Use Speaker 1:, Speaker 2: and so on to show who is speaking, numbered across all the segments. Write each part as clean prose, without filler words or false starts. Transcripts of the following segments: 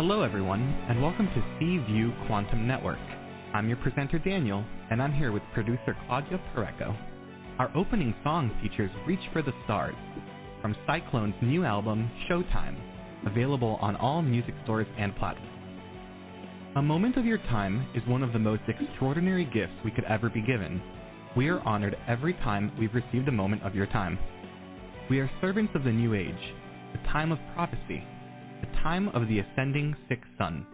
Speaker 1: Hello everyone, and welcome to C-View Quantum Network. I'm your presenter Daniel, and I'm here with producer Claudia Pareco. Our opening song features Reach for the Stars, from Cyclone's new album, Showtime, available on all music stores and platforms. A moment of your time is one of the most extraordinary gifts we could ever be given. We are honored every time we've received a moment of your time. We are servants of the new age, the time of prophecy, the time of the ascending sixth sun.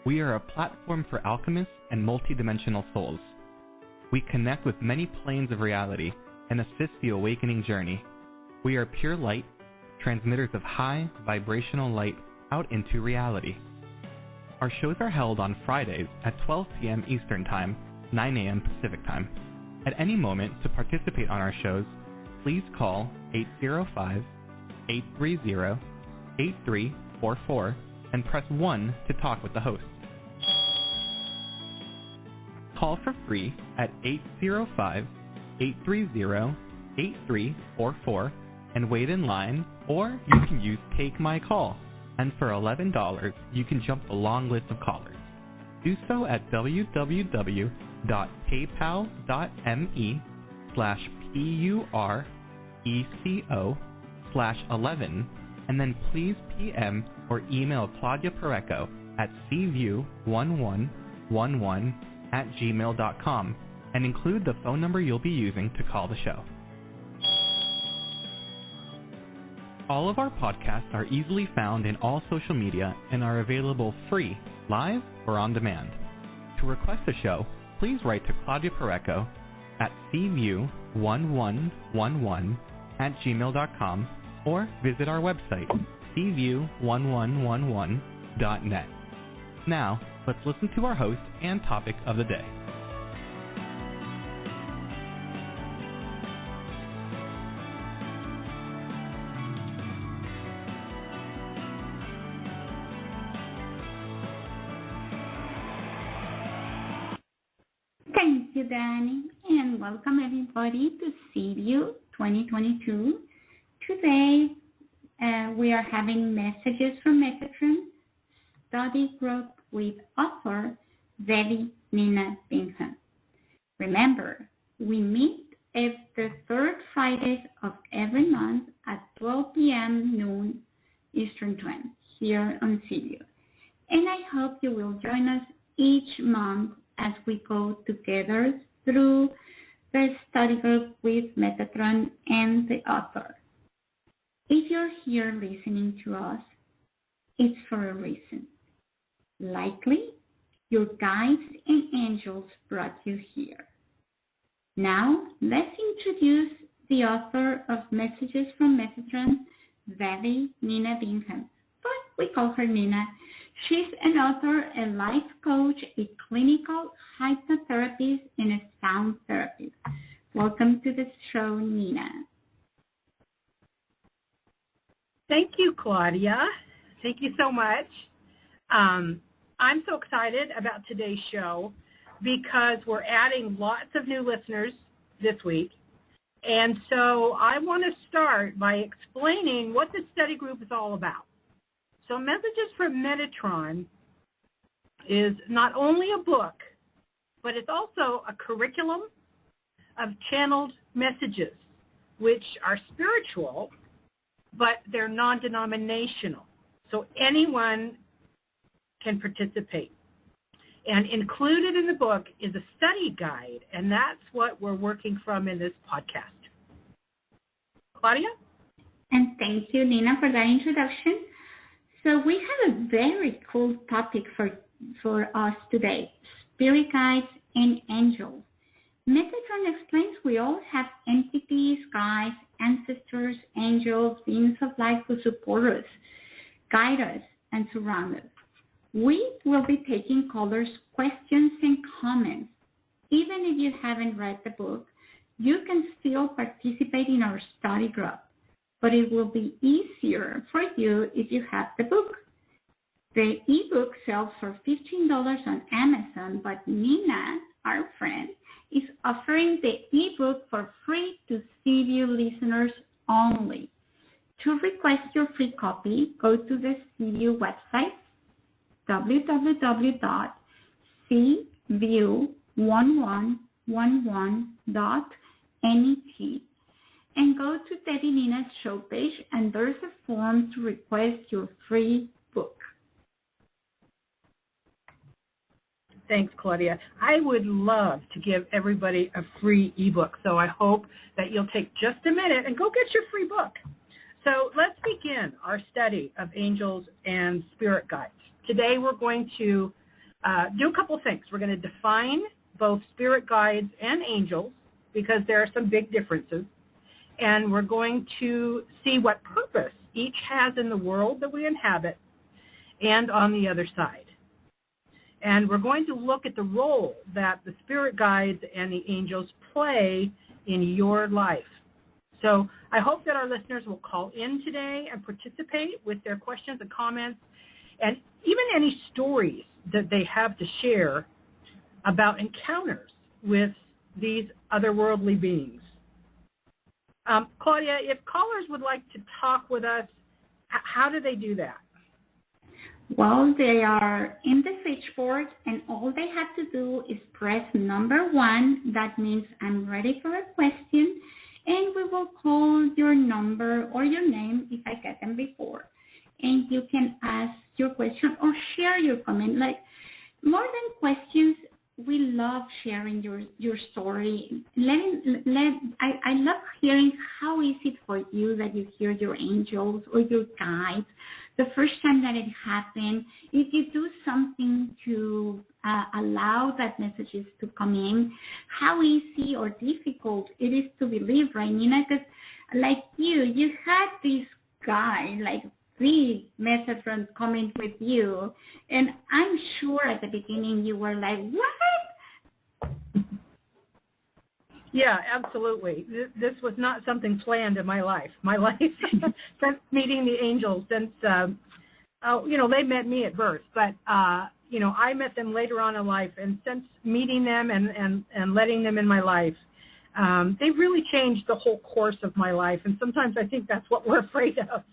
Speaker 1: We are a platform for alchemists and multidimensional souls. We connect with many planes of reality and assist the awakening journey. We are pure light, transmitters of high vibrational light out into reality. Our shows are held on Fridays at 12 p.m. Eastern Time, 9 a.m. Pacific Time. At any moment to participate on our shows, please call 805-830-8344 and press 1 to talk with the host. Call for free at 805-830-8344 and wait in line, or you can use Take My Call, and for $11 you can jump the long list of callers. Do so at www.paypal.me/PURECO/11 and then please PM or email Claudia Pareco at cview1111@gmail.com and include the phone number you'll be using to call the show. All of our podcasts are easily found in all social media and are available free, live, or on demand. To request a show, please write to Claudia Pareco at cview1111@gmail.com or visit our website, cview1111.net. Now, let's listen to our host and topic of the day.
Speaker 2: Thank you, Danny, and welcome everybody to C-View 2022. Today, we are having Messages from Metatron study group with author Devi Nina Bingham. Remember, we meet the third Fridays of every month at 12 p.m. noon Eastern Time here on C-View. And I hope you will join us each month as we go together through the study group with Metatron and the author. If you're here listening to us, it's for a reason. Likely, your guides and angels brought you here. Now, let's introduce the author of Messages from Metatron, Devi Nina Bingham. But we call her Nina. She's an author, a life coach, a clinical hypnotherapist, and a sound therapist. Welcome to the show, Nina.
Speaker 3: Thank you, Claudia. Thank you so much. I'm so excited about today's show because we're adding lots of new listeners this week. And so I want to start by explaining what the study group is all about. So Messages from Metatron is not only a book, but it's also a curriculum of channeled messages, which are spiritual, but they're non-denominational. So anyone can participate. And included in the book is a study guide, and that's what we're working from in this podcast. Claudia?
Speaker 2: And thank you, Nina, for that introduction. So we have a very cool topic for us today, spirit guides and angels. Metatron explains we all have entities, guides, ancestors, angels, beings of light who support us, guide us, and surround us. We will be taking callers' questions and comments. Even if you haven't read the book, you can still participate in our study group, but it will be easier for you if you have the book. The ebook sells for $15 on Amazon, but Nina, our friend, is offering the ebook for free to C-View listeners only. To request your free copy, go to the C-View website, www.cview1111.net and go to Devi Nina's show page, and there's a form to request your free book.
Speaker 3: Thanks, Claudia. I would love to give everybody a free ebook, so I hope that you'll take just a minute and go get your free book. So let's begin our study of angels and spirit guides. Today we're going to do a couple things. We're going to define both spirit guides and angels because there are some big differences. And we're going to see what purpose each has in the world that we inhabit and on the other side. And we're going to look at the role that the spirit guides and the angels play in your life. So I hope that our listeners will call in today and participate with their questions and comments and even any stories that they have to share about encounters with these otherworldly beings. Claudia, if callers would like to talk with us, how do they do that?
Speaker 2: Well, they are in the switchboard, and all they have to do is press number 1. That means I'm ready for a question, and we will call your number or your name if I get them before. And you can ask your question or share your comment. Like, more than questions, we love sharing your story. I love hearing how is it for you that you hear your angels or your guides the first time that it happened. If you do something to allow that messages to come in, how easy or difficult it is to believe, right, Nina? Because like you had this guy, like the Metatron coming with you, and I'm sure at the beginning you were like, what?
Speaker 3: Yeah, absolutely. This was not something planned in my life. My life, since meeting the angels, since, they met me at birth, but, I met them later on in life, and since meeting them and letting them in my life, they've really changed the whole course of my life, and sometimes I think that's what we're afraid of.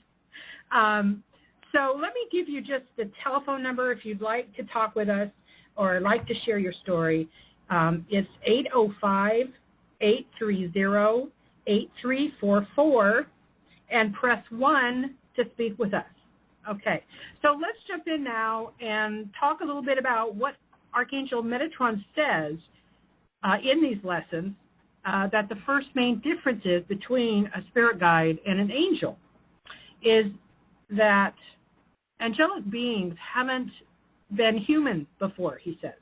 Speaker 3: So let me give you just the telephone number if you'd like to talk with us or like to share your story. It's 805-830-8344 and press 1 to speak with us. Okay, so let's jump in now and talk a little bit about what Archangel Metatron says in these lessons, that the first main difference is between a spirit guide and an angel is that angelic beings haven't been human before, he says.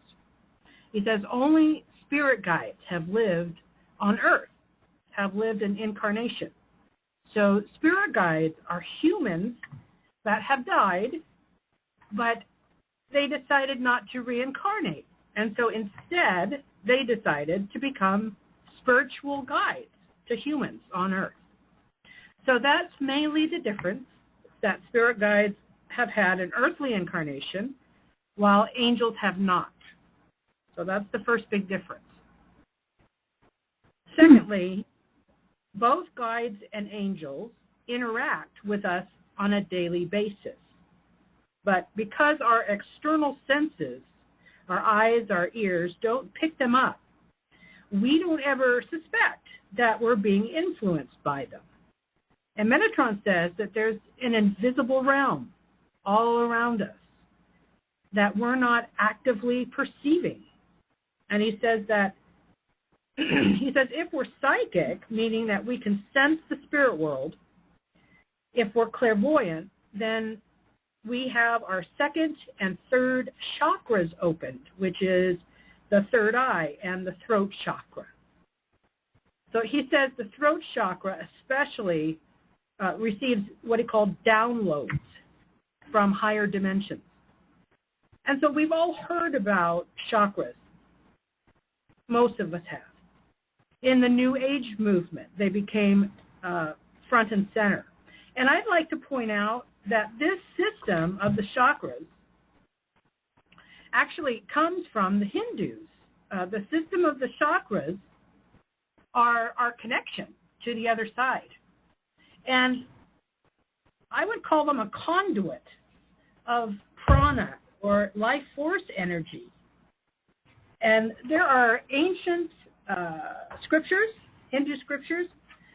Speaker 3: He says only spirit guides have lived on Earth, have lived in incarnation. So spirit guides are humans that have died, but they decided not to reincarnate. And so instead, they decided to become spiritual guides to humans on Earth. So that's mainly the difference, that spirit guides have had an earthly incarnation, while angels have not. So that's the first big difference. Secondly, both guides and angels interact with us on a daily basis. But because our external senses, our eyes, our ears, don't pick them up, we don't ever suspect that we're being influenced by them. And Metatron says that there's an invisible realm all around us that we're not actively perceiving. And he says that if we're psychic, meaning that we can sense the spirit world, if we're clairvoyant, then we have our second and third chakras opened, which is the third eye and the throat chakra. So he says the throat chakra especially receives what he called downloads from higher dimensions. And so we've all heard about chakras. Most of us have. In the New Age movement, they became front and center. And I'd like to point out that this system of the chakras actually comes from the Hindus. The system of the chakras are our connection to the other side. And I would call them a conduit of prana or life force energy. And there are ancient scriptures, Hindu scriptures,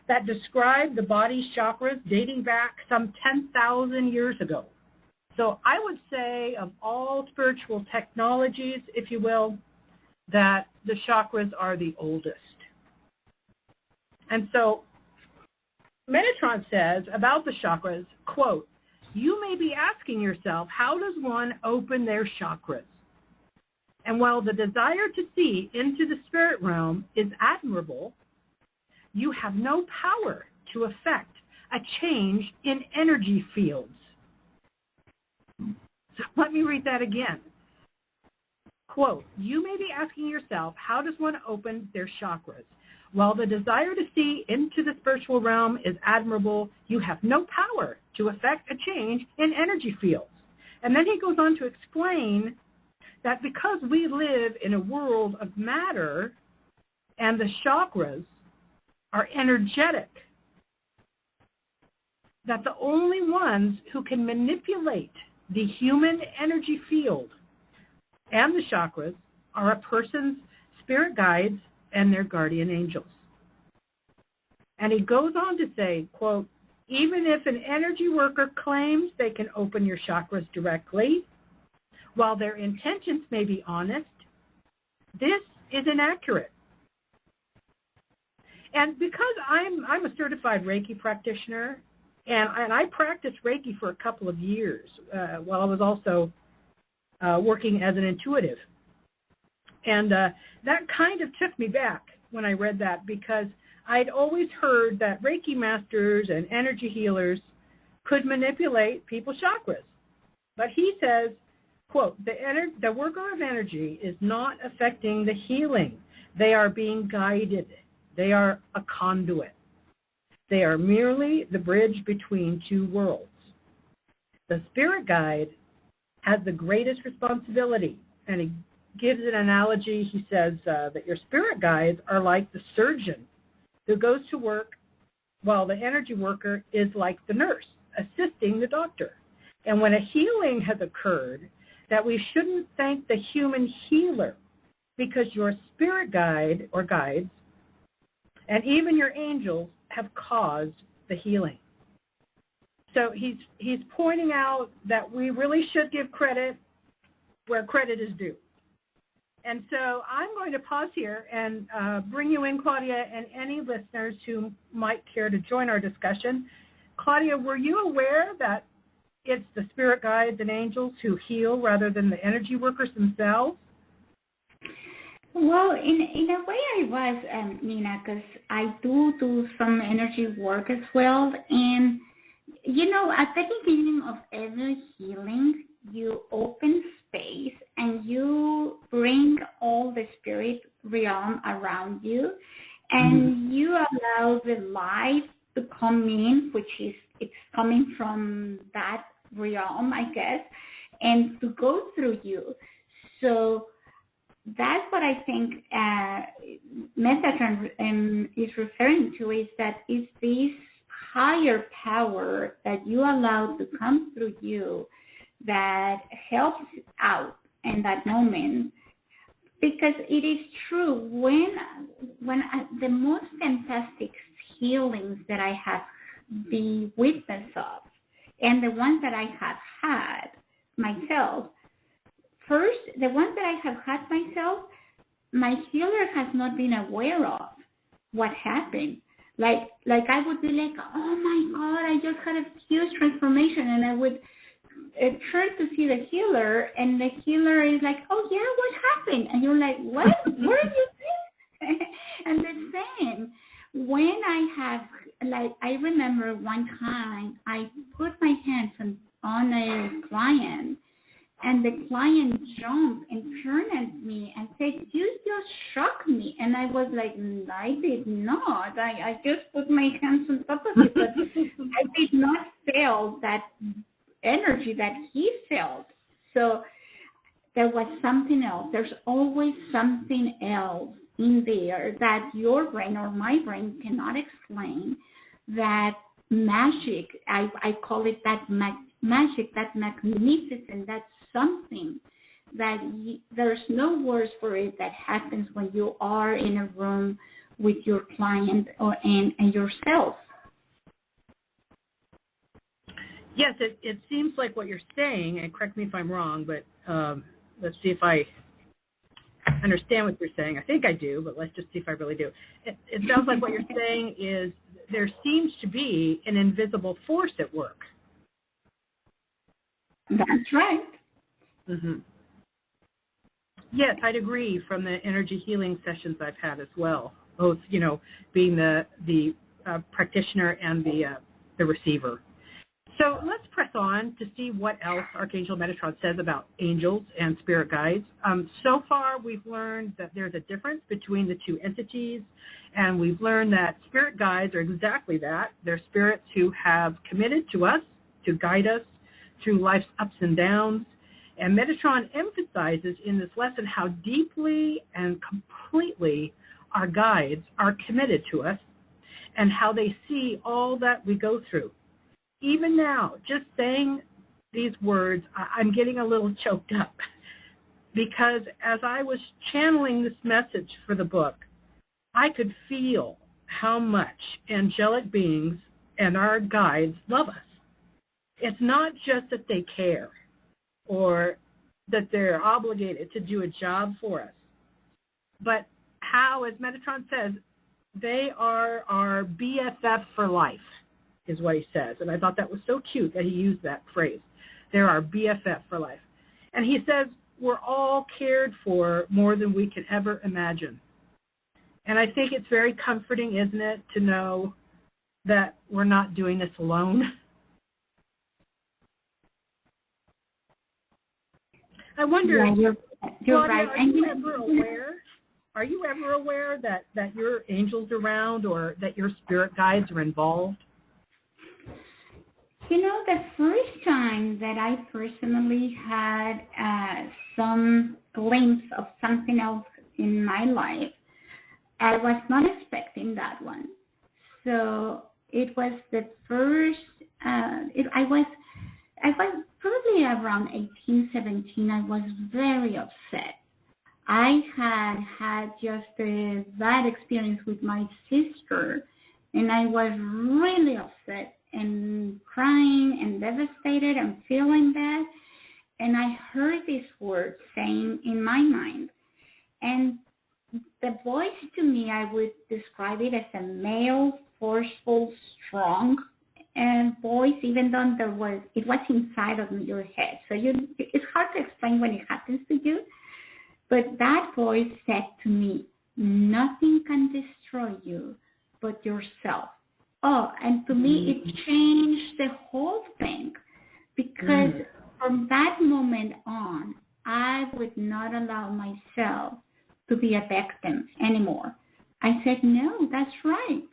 Speaker 3: that describe the body's chakras dating back some 10,000 years ago. So I would say of all spiritual technologies, if you will, that the chakras are the oldest. And so Metatron says about the chakras, quote, "You may be asking yourself, how does one open their chakras? And while the desire to see into the spirit realm is admirable, you have no power to affect a change in energy fields." So let me read that again. Quote, "You may be asking yourself, how does one open their chakras? While the desire to see into the spiritual realm is admirable, you have no power to affect a change in energy fields." And then he goes on to explain that because we live in a world of matter and the chakras are energetic, that the only ones who can manipulate the human energy field and the chakras are a person's spirit guides and their guardian angels. And he goes on to say, quote, "Even if an energy worker claims they can open your chakras directly, while their intentions may be honest, this is inaccurate." And because I'm a certified Reiki practitioner, and I practiced Reiki for a couple of years while I was also working as an intuitive. And that kind of took me back when I read that, because I'd always heard that Reiki masters and energy healers could manipulate people's chakras. But he says, quote, the worker of energy is not affecting the healing. They are being guided. They are a conduit. They are merely the bridge between two worlds. The spirit guide has the greatest responsibility, and he gives an analogy. He says that your spirit guides are like the surgeon who goes to work, while the energy worker is like the nurse assisting the doctor. And when a healing has occurred, that we shouldn't thank the human healer, because your spirit guide or guides and even your angels have caused the healing. So he's pointing out that we really should give credit where credit is due. And so I'm going to pause here and bring you in, Claudia, and any listeners who might care to join our discussion. Claudia, were you aware that it's the spirit guides and angels who heal rather than the energy workers themselves?
Speaker 2: Well, in a way I was, Nina, because I do some energy work as well. And, you know, at the beginning of every healing, you open space and you bring all the spirit realm around you, and you allow the light to come in, which is, it's coming from that realm, I guess, and to go through you. So that's what I think Metatron is referring to, is that it's this higher power that you allow to come through you that helps out in that moment. Because it is true, when the most fantastic healings that I have the witness of, and the ones that I have had myself, first, the ones that I have had myself, my healer has not been aware of what happened. Like I would be like, oh my God, I just had a huge transformation, and I would turn to see the healer, and the healer is like, oh yeah, what happened? And you're like, what? Where did you see? And the same, when I have, like, I remember one time I put my hands on a client, and the client jumped and turned at me and said, you just shocked me. And I was like, I did not. I just put my hands on top of it, but I did not feel that energy that he felt. So there was something else. There's always something else in there that your brain or my brain cannot explain. That magic, I call it that magic, that magnificent, that something that there's no words for it that happens when you are in a room with your client and yourself.
Speaker 3: Yes, it seems like what you're saying, and correct me if I'm wrong, but let's see if I understand what you're saying. I think I do, but let's just see if I really do. It sounds like what you're saying is there seems to be an invisible force at work.
Speaker 2: That's right.
Speaker 3: Mm-hmm. Yes, I'd agree from the energy healing sessions I've had as well, both, being the practitioner and the receiver. So let's press on to see what else Archangel Metatron says about angels and spirit guides. So far, we've learned that there's a difference between the two entities, and we've learned that spirit guides are exactly that. They're spirits who have committed to us to guide us through life's ups and downs. And Metatron emphasizes in this lesson how deeply and completely our guides are committed to us and how they see all that we go through. Even now, just saying these words, I'm getting a little choked up because as I was channeling this message for the book, I could feel how much angelic beings and our guides love us. It's not just that they care or that they're obligated to do a job for us, but how, as Metatron says, they are our BFF for life, is what he says. And I thought that was so cute that he used that phrase. They're our BFF for life. And he says we're all cared for more than we could ever imagine. And I think it's very comforting, isn't it, to know that we're not doing this alone. I wonder,
Speaker 2: Yeah, you're
Speaker 3: Claudia,
Speaker 2: right.
Speaker 3: Are you ever aware that your angel's around or that your spirit guides are involved?
Speaker 2: The first time that I personally had some glimpse of something else in my life, I was not expecting that one. So it was the first, I was probably around 18, 17, I was very upset. I had just a bad experience with my sister, and I was really upset and crying and devastated and feeling bad. And I heard this word saying in my mind. And the voice to me, I would describe it as a male, forceful, strong voice, even though it was inside of your head. So it's hard to explain when it happens to you. But that voice said to me, nothing can destroy you but yourself. Oh, and to me, it changed the whole thing, because from that moment on, I would not allow myself to be a victim anymore. I said, no, that's right.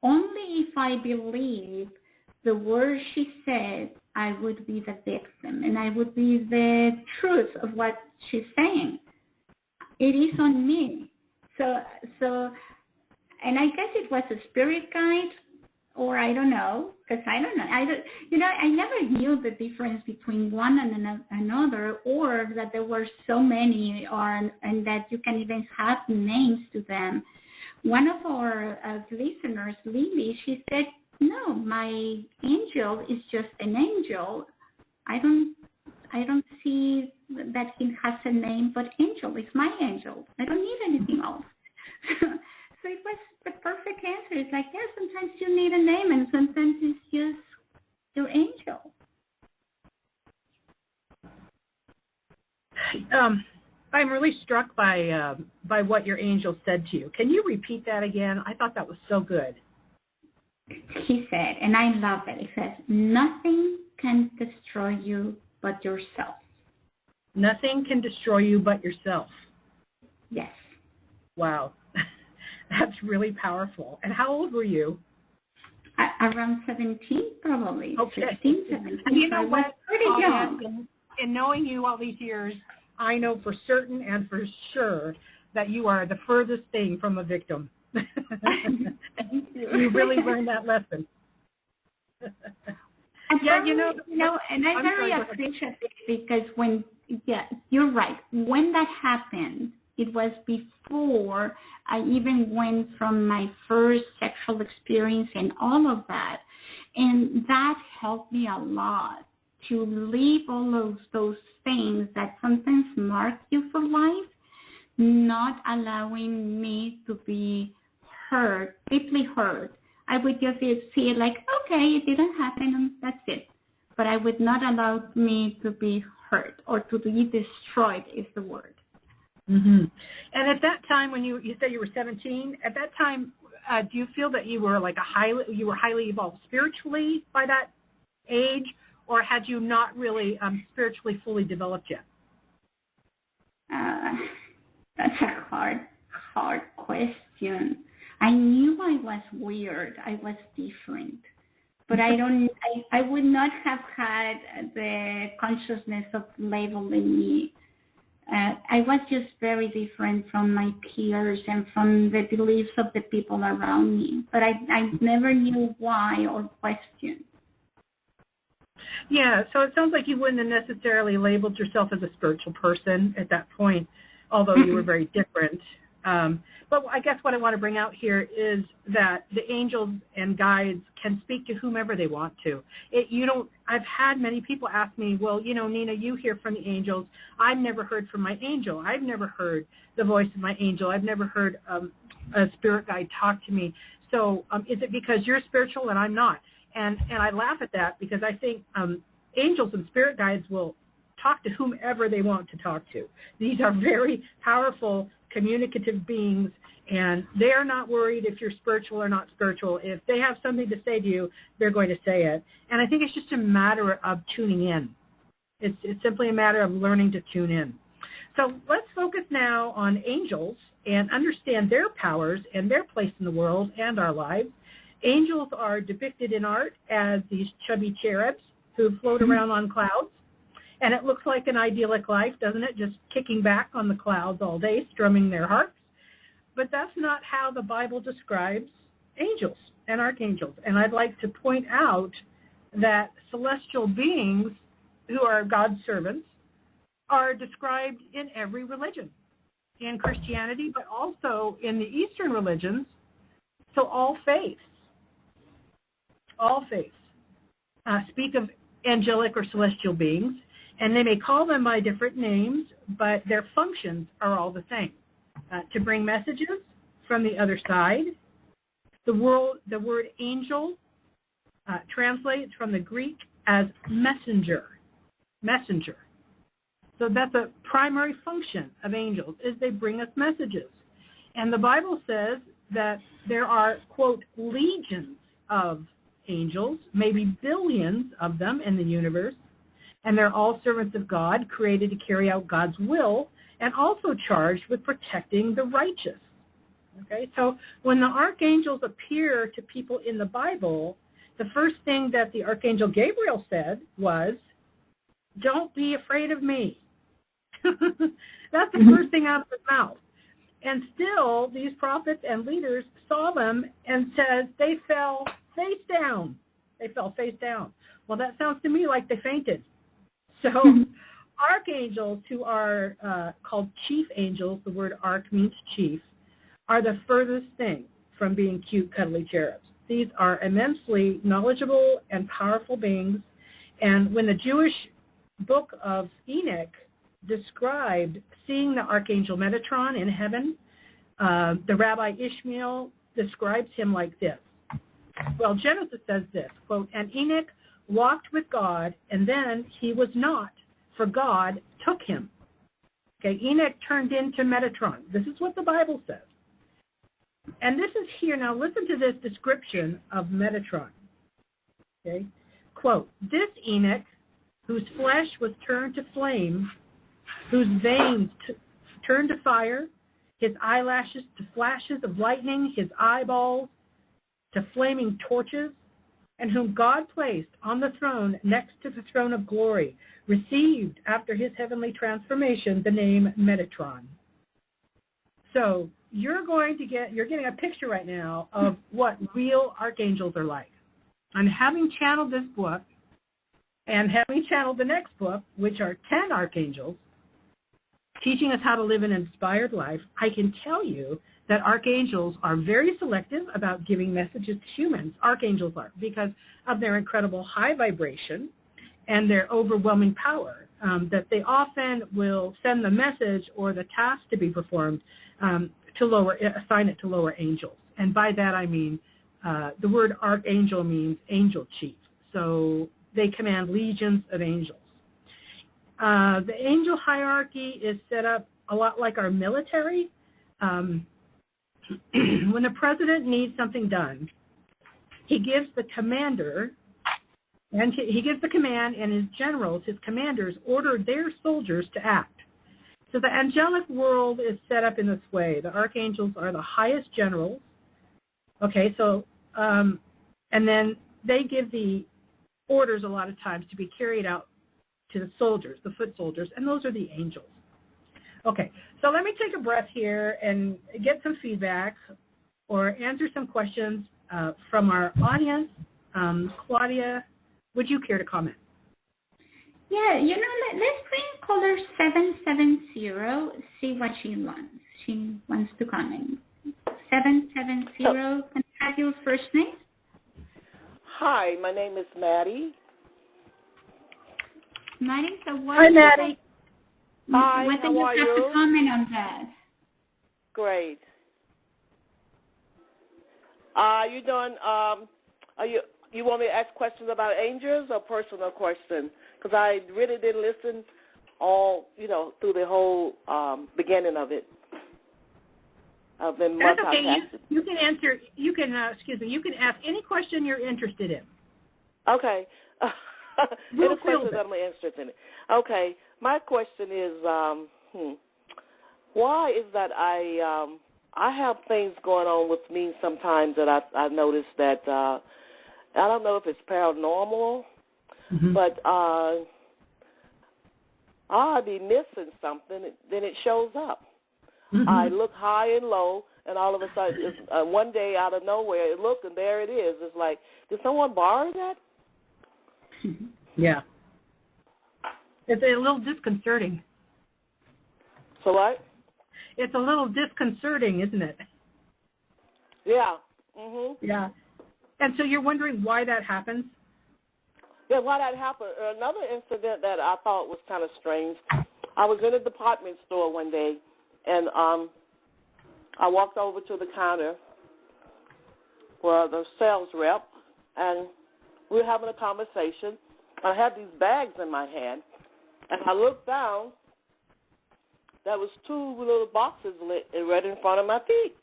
Speaker 2: Only if I believe the words she said, I would be the victim, and I would be the truth of what she's saying. It is on me. So, and I guess it was a spirit guide, or I don't know, because I don't know. I never knew the difference between one and another, or that there were so many, and that you can even have names to them. One of our listeners, Lily, she said, no, my angel is just an angel. I don't see that it has a name, but angel is my angel. I don't need anything else. So it was the perfect answer. It's like, yeah, sometimes you need a name, and sometimes it's just your angel.
Speaker 3: I'm really struck by what your angel said to you. Can you repeat that again? I thought that was so good.
Speaker 2: He said, and I love it. He says, nothing can destroy you but yourself.
Speaker 3: Nothing can destroy you but yourself.
Speaker 2: Yes.
Speaker 3: Wow. That's really powerful. And how old were you?
Speaker 2: Around 17, probably.
Speaker 3: Okay.
Speaker 2: 16, 17.
Speaker 3: And you know what?
Speaker 2: Pretty young.
Speaker 3: In knowing you all these years, I know for certain and for sure that you are the furthest thing from a victim. You really learned that lesson. Yeah,
Speaker 2: and I'm very appreciative because you're right. When that happened, it was before I even went from my first sexual experience and all of that. And that helped me a lot to leave all of those things that sometimes mark you for life, not allowing me to be hurt, deeply hurt. I would just see it like, okay, it didn't happen and that's it. But I would not allow me to be hurt or to be destroyed is the word.
Speaker 3: Mm-hmm. And at that time, when you said you were 17, at that time, do you feel that you were highly evolved spiritually by that age, or had you not really spiritually fully developed yet?
Speaker 2: That's a hard question. I knew I was weird. I was different. But I would not have had the consciousness of labeling me. I was just very different from my peers and from the beliefs of the people around me. But I never knew why or questioned.
Speaker 3: Yeah, so it sounds like you wouldn't have necessarily labeled yourself as a spiritual person at that point, although you were very different. But I guess what I want to bring out here is that the angels and guides can speak to whomever they want to. I've had many people ask me, well, Nina, you hear from the angels. I've never heard from my angel. I've never heard the voice of my angel. I've never heard a spirit guide talk to me. So is it because you're spiritual and I'm not? And I laugh at that because I think angels and spirit guides will talk to whomever they want to talk to. These are very powerful, communicative beings, and they are not worried if you're spiritual or not spiritual. If they have something to say to you, they're going to say it. And I think it's just a matter of tuning in. It's simply a matter of learning to tune in. So let's focus now on angels and understand their powers and their place in the world and our lives. Angels are depicted in art as these chubby cherubs who float around on clouds. And it looks like an idyllic life, doesn't it? Just kicking back on the clouds all day, strumming their harps. But that's not how the Bible describes angels and archangels. And I'd like to point out that celestial beings who are God's servants are described in every religion, in Christianity, but also in the Eastern religions. So all faiths speak of angelic or celestial beings, and they may call them by different names, but their functions are all the same. To bring messages from the other side. The word angel translates from the Greek as messenger. Messenger. So that's a primary function of angels, is they bring us messages. And the Bible says that there are, quote, legions of angels, maybe billions of them in the universe, and they're all servants of God, created to carry out God's will, and also charged with protecting the righteous. Okay, so when the archangels appear to people in the Bible, the first thing that the archangel Gabriel said was, "Don't be afraid of me." That's the first thing out of his mouth. And still, these prophets and leaders saw them and said they fell face down. They fell face down. Well, that sounds to me like they fainted. So archangels, who are called chief angels, the word arch means chief, are the furthest thing from being cute, cuddly cherubs. These are immensely knowledgeable and powerful beings. And when the Jewish book of Enoch described seeing the archangel Metatron in heaven, the Rabbi Ishmael describes him like this. Well, Genesis says this, quote, "And Enoch walked with God, and then he was not, for God took him." Okay, Enoch turned into Metatron. This is what the Bible says. And this is here. Now listen to this description of Metatron. Okay, quote, "This Enoch, whose flesh was turned to flame, whose veins turned to fire, his eyelashes to flashes of lightning, his eyeballs to flaming torches, and whom God placed on the throne next to the throne of glory, received after his heavenly transformation the name Metatron." So you're getting a picture right now of what real archangels are like. And having channeled this book And having channeled the next book, which are 10 archangels, teaching us how to live an inspired life, I can tell you that archangels are very selective about giving messages to humans. Archangels are, because of their incredible high vibration and their overwhelming power, that they often will send the message or the task to be performed assign it to lower angels. And by that I mean the word archangel means angel chief. So they command legions of angels. The angel hierarchy is set up a lot like our military. When the president needs something done, he gives the commander, and he gives the command, and his generals, his commanders, order their soldiers to act. So the angelic world is set up in this way. The archangels are the highest generals. Okay, so, and then they give the orders a lot of times to be carried out to the soldiers, the foot soldiers, and those are the angels. Okay, so let me take a breath here and get some feedback or answer some questions from our audience. Claudia, would you care to comment?
Speaker 2: Yeah, let's bring caller 770, see what she wants. She wants to comment. 770, can I have your first name?
Speaker 4: Hi, my name is Maddie.
Speaker 2: Maddie, so what?
Speaker 3: Hi, Maddie.
Speaker 4: Hi,
Speaker 2: what do
Speaker 4: how
Speaker 2: you
Speaker 4: are
Speaker 2: have
Speaker 4: you?
Speaker 2: to comment on that?
Speaker 4: Great. You doing? You want me to ask questions about angels or personal questions? Because I really didn't listen through the whole beginning of it. I've been
Speaker 3: That's okay.
Speaker 4: multitasking.
Speaker 3: You can answer. You can you can ask any question you're interested in.
Speaker 4: Okay.
Speaker 3: We'll
Speaker 4: Any questions
Speaker 3: field it.
Speaker 4: I'm interested in? Okay. My question is, why is that I have things going on with me sometimes that I've noticed that I don't know if it's paranormal, but I'll be missing something, then it shows up. I look high and low, and all of a sudden, one day out of nowhere, I look, and there it is. It's like, did someone borrow that?
Speaker 3: Yeah. It's a little disconcerting.
Speaker 4: So what?
Speaker 3: It's a little disconcerting, isn't it?
Speaker 4: Yeah.
Speaker 3: Yeah. And so you're wondering why that happens?
Speaker 4: Yeah, why that happened. Another incident that I thought was kind of strange. I was in a department store one day, and I walked over to the counter for the sales rep, and we were having a conversation. I had these bags in my hand, and I looked down. There was two little boxes right in front of my feet.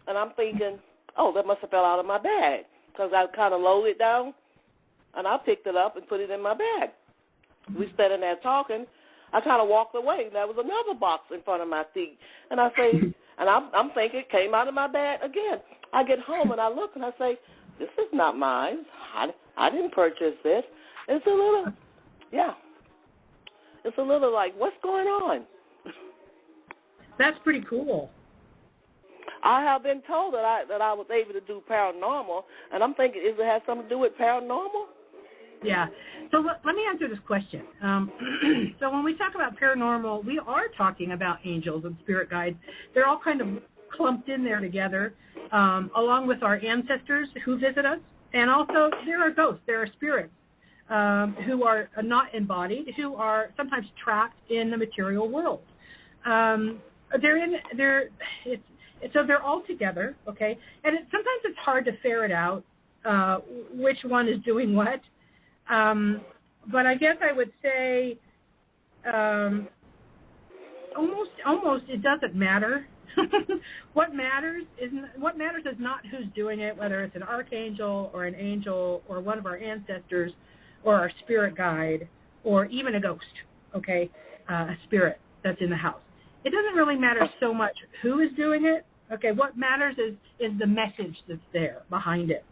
Speaker 4: And I'm thinking, oh, that must have fell out of my bag, because I kind of lowered it down, and I picked it up and put it in my bag. We standing there talking. I kind of walked away, and there was another box in front of my feet. And I say, and I'm thinking it came out of my bag again. I get home, and I look, and I say, this is not mine. I didn't purchase this. It's a little, it's a little like, what's going on?
Speaker 3: That's pretty cool.
Speaker 4: I have been told that I was able to do paranormal, and I'm thinking, does it have something to do with paranormal?
Speaker 3: Yeah. So let me answer this question. So when we talk about paranormal, we are talking about angels and spirit guides. They're all kind of clumped in there together, along with our ancestors who visit us. And also, there are ghosts. There are spirits who are not embodied, who are sometimes trapped in the material world. So they're all together, okay? And sometimes it's hard to ferret out which one is doing what. But I guess I would say almost it doesn't matter. What matters is not who's doing it, whether it's an archangel or an angel or one of our ancestors or our spirit guide or even a ghost, okay, a spirit that's in the house. It doesn't really matter so much who is doing it. Okay, what matters is the message that's there behind it.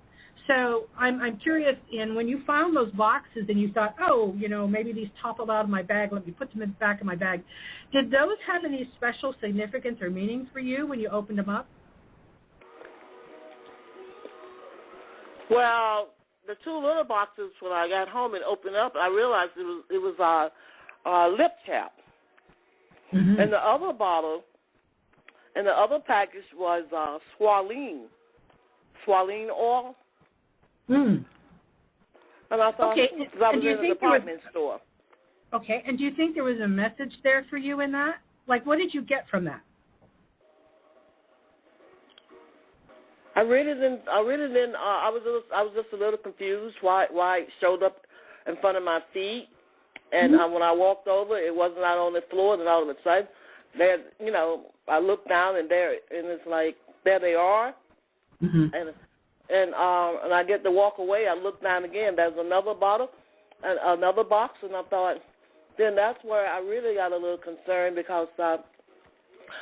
Speaker 3: So I'm curious, when you found those boxes and you thought, oh, maybe these toppled out of my bag, let me put them in the back of my bag, did those have any special significance or meaning for you when you opened them up?
Speaker 4: Well, the two little boxes when I got home and opened up, I realized it was lip tap.
Speaker 3: Mm-hmm.
Speaker 4: And the other bottle, and the other package was squalene oil.
Speaker 3: Mm.
Speaker 4: And I thought,
Speaker 3: Okay,
Speaker 4: because I
Speaker 3: and
Speaker 4: was
Speaker 3: do you
Speaker 4: in a
Speaker 3: think there was,
Speaker 4: department store.
Speaker 3: okay, and do you think there was a message there for you in that? Like, what did you get from that?
Speaker 4: I really didn't. I was just a little confused why it showed up in front of my feet, and when I walked over, it wasn't out on the floor. And all of a sudden, there, I looked down and it's like there they are, and I get to walk away. I look down again. There's another bottle, and another box, and I thought, then that's where I really got a little concerned because.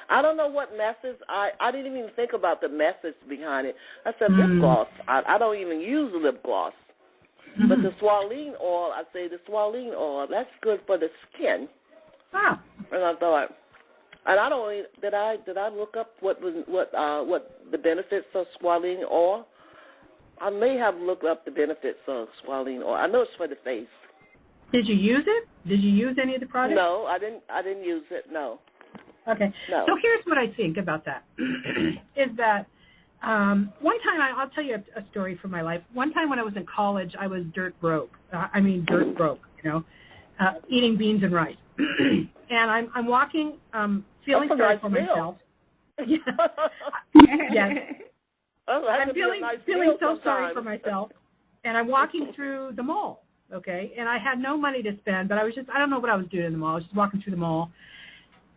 Speaker 4: I don't know what message. I didn't even think about the message behind it. I said lip gloss. I don't even use lip gloss. But the squalene oil, I say the squalene oil, that's good for the skin.
Speaker 3: Wow.
Speaker 4: And I thought, and I don't even, did I look up what the benefits of squalene oil? I may have looked up the benefits of squalene oil. I know it's for the face.
Speaker 3: Did you use it? Did you use any of the products?
Speaker 4: No, I didn't use it. No.
Speaker 3: Okay.
Speaker 4: No.
Speaker 3: So here's what I think about that, is that one time, I'll tell you a story from my life. One time when I was in college, I was dirt broke. Dirt broke, eating beans and rice. And I'm walking, feeling sorry for myself. Yes. I'm feeling so sorry for myself. And I'm walking through the mall, okay? And I had no money to spend, but I don't know what I was doing in the mall. I was just walking through the mall.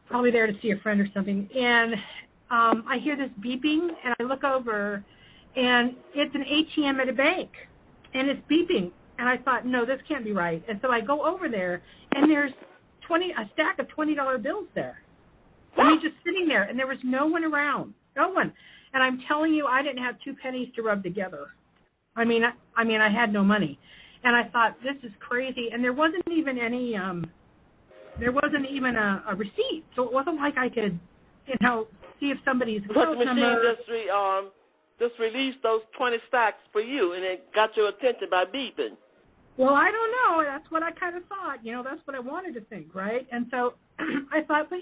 Speaker 3: Probably there to see a friend or something, and I hear this beeping, and I look over, and it's an ATM at a bank, and it's beeping, and I thought, no, this can't be right, and so I go over there, and there's a stack of $20 bills there. I mean, just sitting there, and there was no one around, no one, and I'm telling you, I didn't have 2 pennies to rub together. I mean, I had no money, and I thought, this is crazy, and there wasn't even any. There wasn't even a receipt, so it wasn't like I could, see if somebody's
Speaker 4: But the
Speaker 3: account
Speaker 4: machine
Speaker 3: number.
Speaker 4: just released those 20 stacks for you, and it got your attention by beeping.
Speaker 3: Well, I don't know. That's what I kind of thought. That's what I wanted to think, right? And so I thought, but,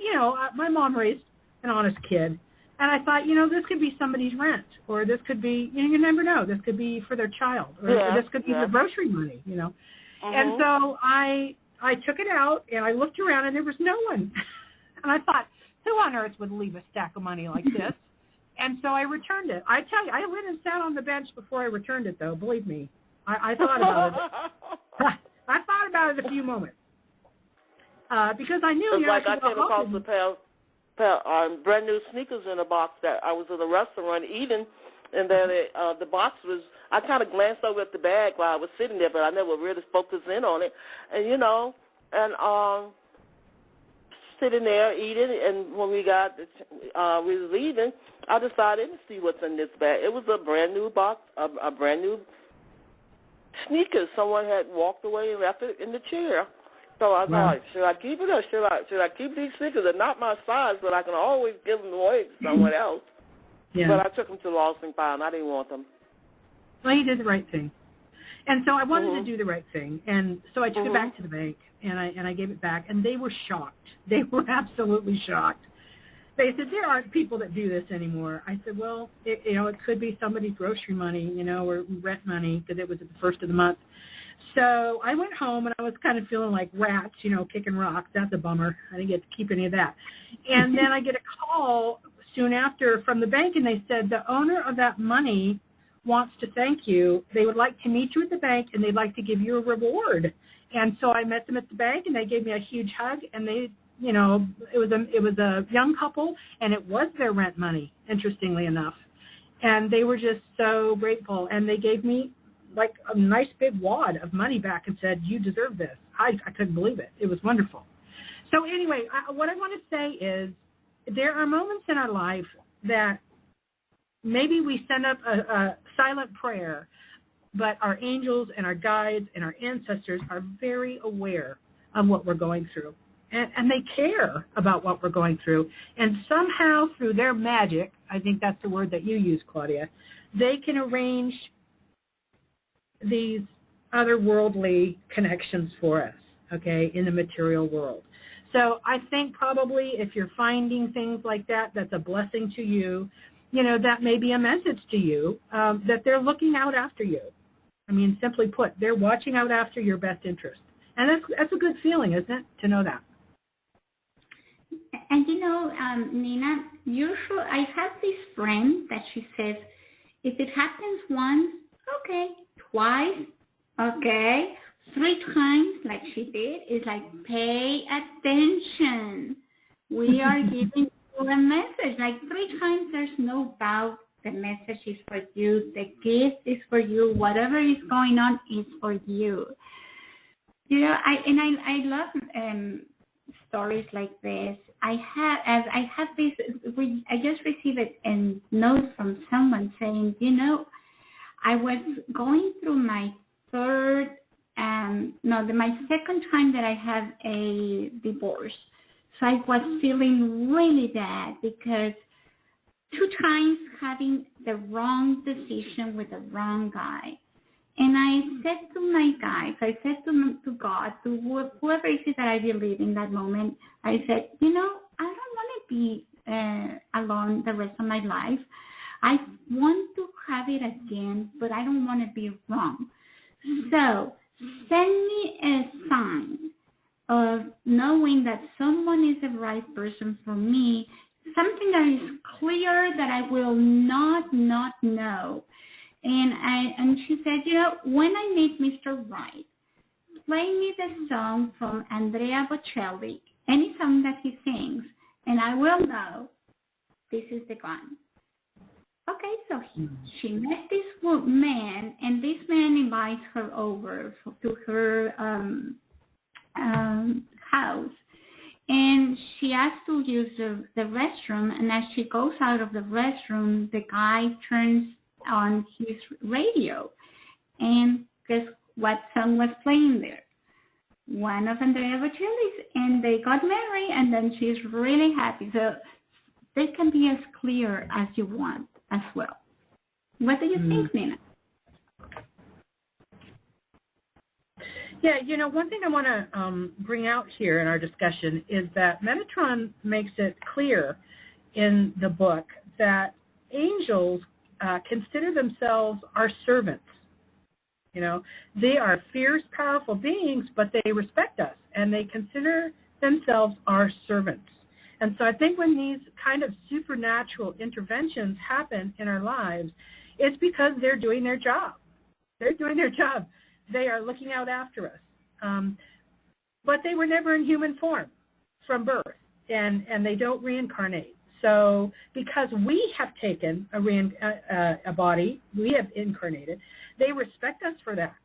Speaker 3: my mom raised an honest kid, and I thought, this could be somebody's rent, or this could be, you never know, this could be for their child, or this could be the grocery money, And so I took it out, and I looked around, and there was no one. And I thought, who on earth would leave a stack of money like this? And so I returned it. I tell you, I went and sat on the bench before I returned it, though. Believe me, I thought about it. I thought about it a few moments because I knew.
Speaker 4: It's like I came across a pair brand new sneakers in a box that I was in a restaurant eating, and then the box was. I kind of glanced over at the bag while I was sitting there, but I never really focused in on it. And, sitting there eating, and when we were leaving, I decided to see what's in this bag. It was a brand new box, a brand new sneakers. Someone had walked away and left it in the chair. So I thought, should I keep it or should I keep these sneakers? They're not my size, but I can always give them away to someone else. Yeah. But I took them to the lost and found. I didn't want them.
Speaker 3: Well, you did the right thing. And so I wanted to do the right thing. And so I took it back to the bank, and I gave it back. And they were shocked. They were absolutely shocked. They said, there aren't people that do this anymore. I said, well, it could be somebody's grocery money, or rent money, because it was at the first of the month. So I went home, and I was kind of feeling like rats, kicking rocks. That's a bummer. I didn't get to keep any of that. And then I get a call soon after from the bank, and they said, the owner of that money wants to thank you. They would like to meet you at the bank, and they'd like to give you a reward. And so I met them at the bank, and they gave me a huge hug, and they, it was a young couple, and it was their rent money, interestingly enough. And they were just so grateful, and they gave me like a nice big wad of money back and said, you deserve this. I couldn't believe it. It was wonderful. So anyway, what I want to say is there are moments in our life that maybe we send up a silent prayer, but our angels and our guides and our ancestors are very aware of what we're going through. And they care about what we're going through. And somehow through their magic, I think that's the word that you use, Claudia, they can arrange these otherworldly connections for us, okay, in the material world. So I think probably if you're finding things like that, that's a blessing to you. You know, that may be a message to you that they're looking out after you. I mean, simply put, they're watching out after your best interest. And that's a good feeling, isn't it, to know that?
Speaker 2: And you know, Nina, usually I have this friend that she says, if it happens once, okay, twice, okay, 3 times, like she did, it's like, pay attention. We are giving you a message. Like 3 times, there's no doubt the message is for you. The gift is for you. Whatever is going on is for you. You know, I love stories like this. I just received a note from someone saying, you know, I was going through my my second time that I had a divorce. So I was feeling really bad because 2 times having the wrong decision with the wrong guy. And I said to my guys, I said to God, to whoever it is that I believe in that moment, I said, you know, I don't want to be alone the rest of my life. I want to have it again, but I don't want to be wrong. So send me a sign of knowing that someone is the right person for me, something that is clear that I will not know. And she said, you know, when I meet Mr. Right, play me the song from Andrea Bocelli, any song that he sings, and I will know this is the one. Okay, so she met this man, and this man invites her over to her house. And she asked to use the restroom, and as she goes out of the restroom, the guy turns on his radio. And guess what song was playing there? One of Andrea Bocelli's, and they got married, and then she's really happy. So they can be as clear as you want as well. What do you think, Nina?
Speaker 3: Yeah, you know, one thing I want to bring out here in our discussion is that Metatron makes it clear in the book that angels consider themselves our servants. You know, they are fierce, powerful beings, but they respect us, and they consider themselves our servants. And so I think when these kind of supernatural interventions happen in our lives, it's because they're doing their job. They're doing their job. They are looking out after us. But they were never in human form from birth, and they don't reincarnate. So because we have taken a body, we have incarnated, they respect us for that,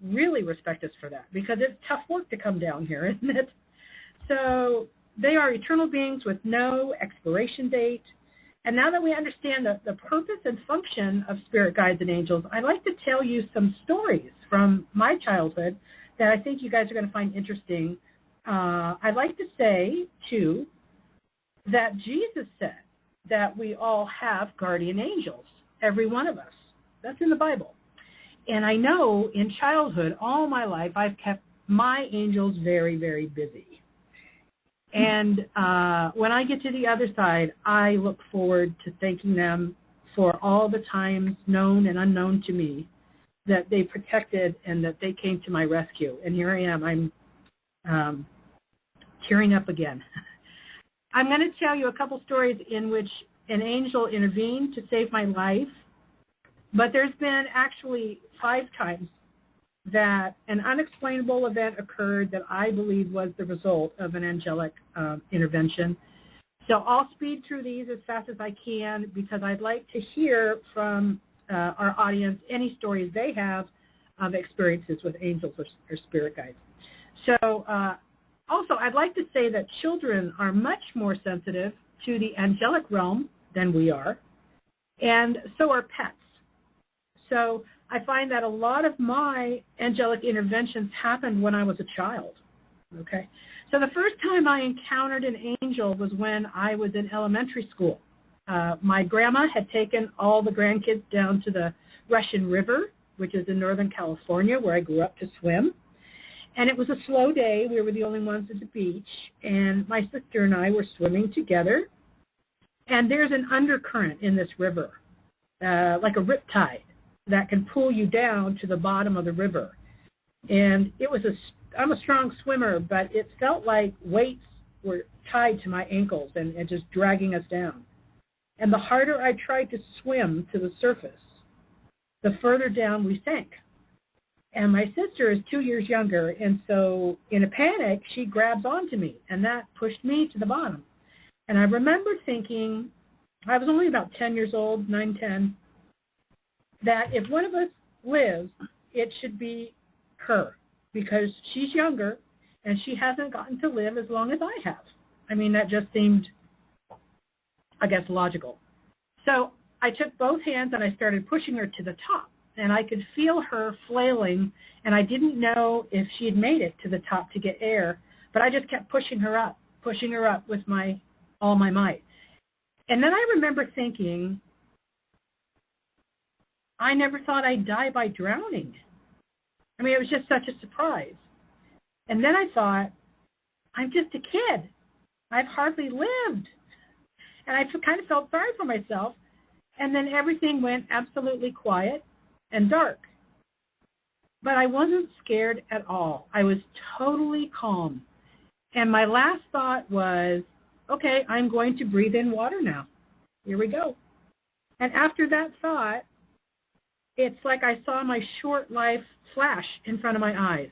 Speaker 3: really respect us for that, because it's tough work to come down here, isn't it? So they are eternal beings with no expiration date. And now that we understand the purpose and function of spirit guides and angels, I'd like to tell you some stories from my childhood that I think you guys are going to find interesting. I'd like to say, too, that Jesus said that we all have guardian angels, every one of us. That's in the Bible. And I know in childhood, all my life, I've kept my angels very, very busy. And when I get to the other side, I look forward to thanking them for all the times known and unknown to me that they protected and that they came to my rescue. And here I am. I'm tearing up again. I'm going to tell you a couple stories in which an angel intervened to save my life, but there's been actually 5 times that an unexplainable event occurred that I believe was the result of an angelic intervention. So I'll speed through these as fast as I can because I'd like to hear from our audience any stories they have of experiences with angels or spirit guides. So also, I'd like to say that children are much more sensitive to the angelic realm than we are, and so are pets. So I find that a lot of my angelic interventions happened when I was a child. Okay, so the first time I encountered an angel was when I was in elementary school. My grandma had taken all the grandkids down to the Russian River which is in Northern California, where I grew up, to swim. And it was a slow day. We were the only ones at the beach. And my sister and I were swimming together. And there's an undercurrent in this river, like a riptide, that can pull you down to the bottom of the river. And I'm a strong swimmer, but it felt like weights were tied to my ankles and just dragging us down. And the harder I tried to swim to the surface, the further down we sank. And my sister is 2 years younger, and so in a panic, she grabs onto me, and that pushed me to the bottom. And I remember thinking, I was only about 10 years old, 9, 10, that if one of us lives, it should be her, because she's younger, and she hasn't gotten to live as long as I have. I mean, that just seemed, I guess, logical. So I took both hands and I started pushing her to the top, and I could feel her flailing, and I didn't know if she had made it to the top to get air, but I just kept pushing her up with all my might. And then I remember thinking, I never thought I'd die by drowning. I mean, it was just such a surprise. And then I thought, I'm just a kid. I've hardly lived. And I kind of felt sorry for myself. And then everything went absolutely quiet and dark. But I wasn't scared at all. I was totally calm. And my last thought was, okay, I'm going to breathe in water now. Here we go. And after that thought, it's like I saw my short life flash in front of my eyes.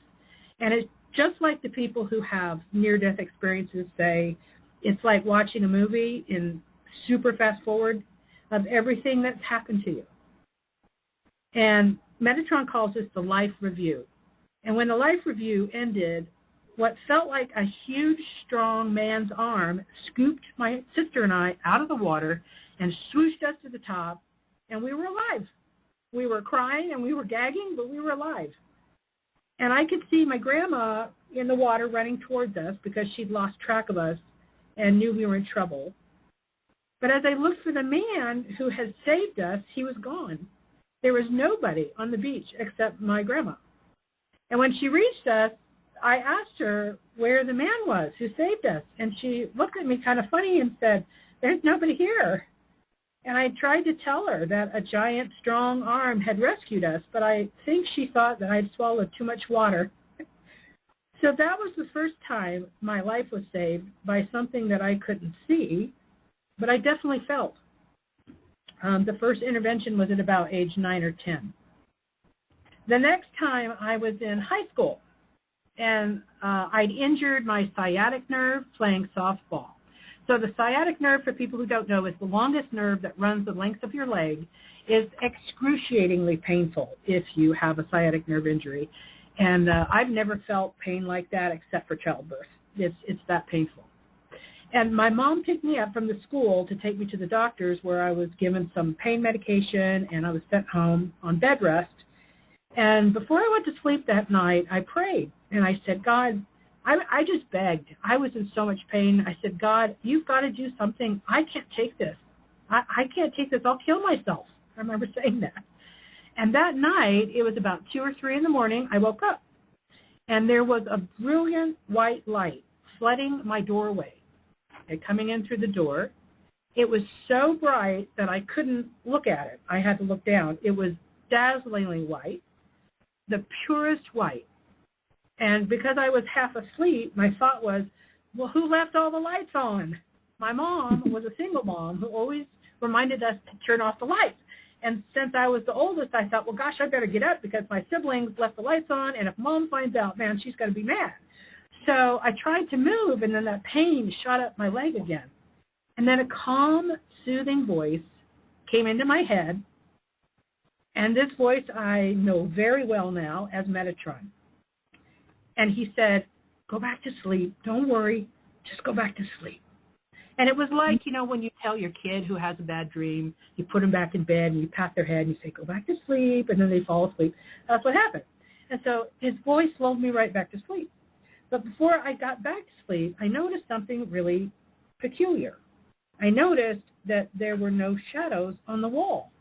Speaker 3: And it's just like the people who have near-death experiences say, it's like watching a movie in super fast forward of everything that's happened to you. And Metatron calls this the life review. And when the life review ended, what felt like a huge, strong man's arm scooped my sister and I out of the water and swooshed us to the top, and we were alive. We were crying and we were gagging, but we were alive. And I could see my grandma in the water running towards us because she'd lost track of us and knew we were in trouble. But as I looked for the man who had saved us, he was gone. There was nobody on the beach except my grandma. And when she reached us, I asked her where the man was who saved us. And she looked at me kind of funny and said, there's nobody here. And I tried to tell her that a giant, strong arm had rescued us, but I think she thought that I'd swallowed too much water. So that was the first time my life was saved by something that I couldn't see, but I definitely felt. The first intervention was at about age 9 or 10. The next time I was in high school, and I'd injured my sciatic nerve playing softball. So the sciatic nerve, for people who don't know, is the longest nerve that runs the length of your leg. Is excruciatingly painful if you have a sciatic nerve injury. And I've never felt pain like that except for childbirth. It's that painful. And my mom picked me up from the school to take me to the doctor's, where I was given some pain medication and I was sent home on bed rest. And before I went to sleep that night, I prayed. And I said, God, I just begged. I was in so much pain. I said, God, you've got to do something. I can't take this. I can't take this. I'll kill myself. I remember saying that. And that night, it was about 2 or 3 in the morning, I woke up. And there was a brilliant white light flooding my doorway, coming in through the door. It was so bright that I couldn't look at it. I had to look down. It was dazzlingly white, the purest white. And because I was half asleep, my thought was, well, who left all the lights on? My mom was a single mom who always reminded us to turn off the lights. And since I was the oldest, I thought, well, gosh, I better get up because my siblings left the lights on, and if Mom finds out, man, she's going to be mad. So I tried to move, and then that pain shot up my leg again. And then a calm, soothing voice came into my head, and this voice I know very well now as Metatron. And he said, go back to sleep. Don't worry. Just go back to sleep. And it was like, you know, when you tell your kid who has a bad dream, you put them back in bed and you pat their head and you say, go back to sleep, and then they fall asleep. That's what happened. And so his voice lulled me right back to sleep. But before I got back to sleep, I noticed something really peculiar. I noticed that there were no shadows on the wall.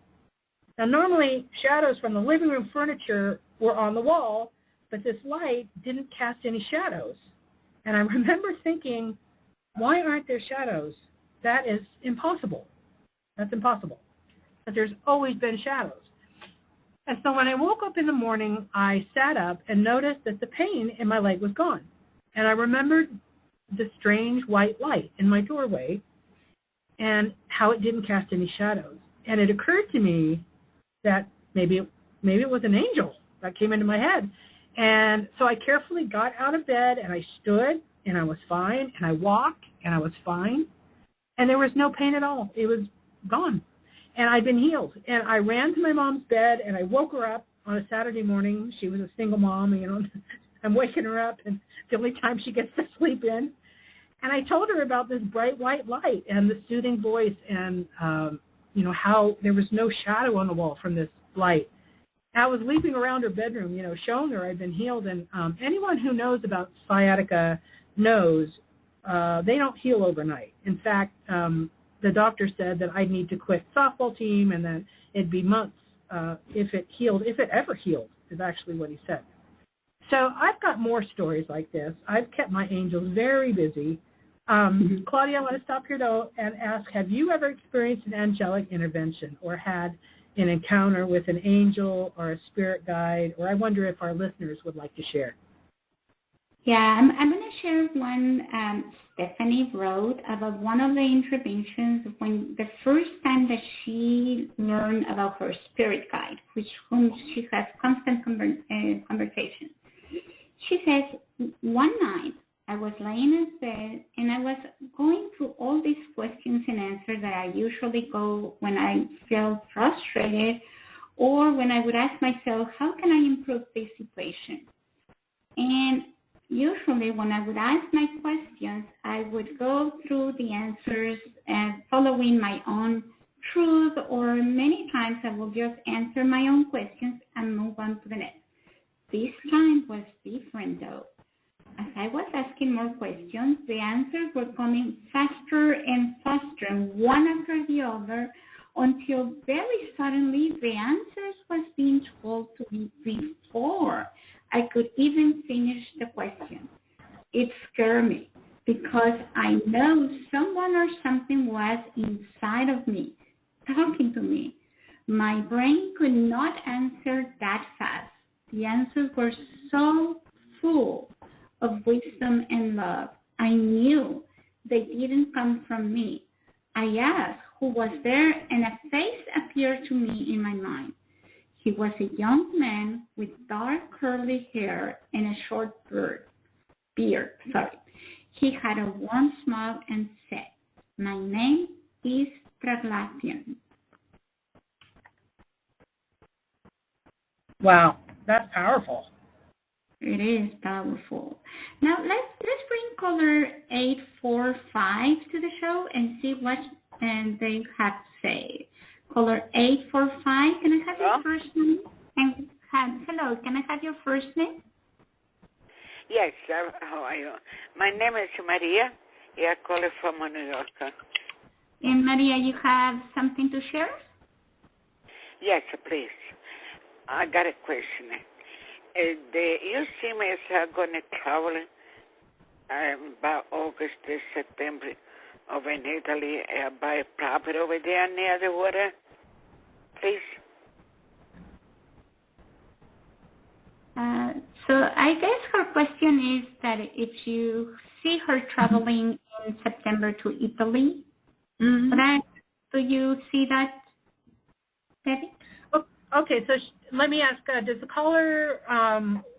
Speaker 3: Now, normally, shadows from the living room furniture were on the wall, but this light didn't cast any shadows. And I remember thinking, why aren't there shadows? That is impossible. That's impossible. But there's always been shadows. And so when I woke up in the morning, I sat up and noticed that the pain in my leg was gone. And I remembered the strange white light in my doorway and how it didn't cast any shadows. And it occurred to me that maybe it was an angel that came into my head. And so I carefully got out of bed and I stood and I was fine, and I walked and I was fine, and there was no pain at all. It was gone. And I'd been healed. And I ran to my mom's bed and I woke her up on a Saturday morning. She was a single mom, you know. I'm waking her up, and the only time she gets to sleep in. And I told her about this bright white light and the soothing voice and, you know, how there was no shadow on the wall from this light. I was leaping around her bedroom, you know, showing her I'd been healed. And anyone who knows about sciatica knows they don't heal overnight. In fact, the doctor said that I'd need to quit softball team and that it'd be months if it ever healed, is actually what he said. So I've got more stories like this. I've kept my angels very busy. Claudia, I want to stop here though and ask, have you ever experienced an angelic intervention or had an encounter with an angel or a spirit guide? Or I wonder if our listeners would like to share.
Speaker 2: Yeah, I'm going to share one Stephanie wrote about one of the interventions when the first time that she learned about her spirit guide, whom she has constant conversation. She says, one night I was laying in bed and I was going through all these questions and answers that I usually go when I feel frustrated or when I would ask myself, how can I improve this situation? And usually when I would ask my questions, I would go through the answers and following my own truth, or many times I will just answer my own questions and move on to the next. This time was different though. As I was asking more questions, the answers were coming faster and faster, one after the other, until very suddenly the answers was being told to me before I could even finish the question. It scared me because I know someone or something was inside of me, talking to me. My brain could not answer that fast. The answers were so full of wisdom and love. I knew they didn't come from me. I asked who was there, and a face appeared to me in my mind. He was a young man with dark curly hair and a short beard. He had a warm smile and said, "My name is Traglapian."
Speaker 3: Wow, that's powerful.
Speaker 2: It is powerful. Now let's bring caller 845 to the show and see what they have to say. Caller 845, can I have your first name? Hello, can I have your first name?
Speaker 5: Yes, how are you? My name is Maria. I call from New York.
Speaker 2: And Maria, you have something to share?
Speaker 5: Yes, please. I got a question. You see me as going to travel by August, September over in Italy, buy a property over there near the water, please?
Speaker 2: So I guess her question is that if you see her traveling in September to Italy, do you see that, Debbie?
Speaker 3: Okay, so let me ask, does the caller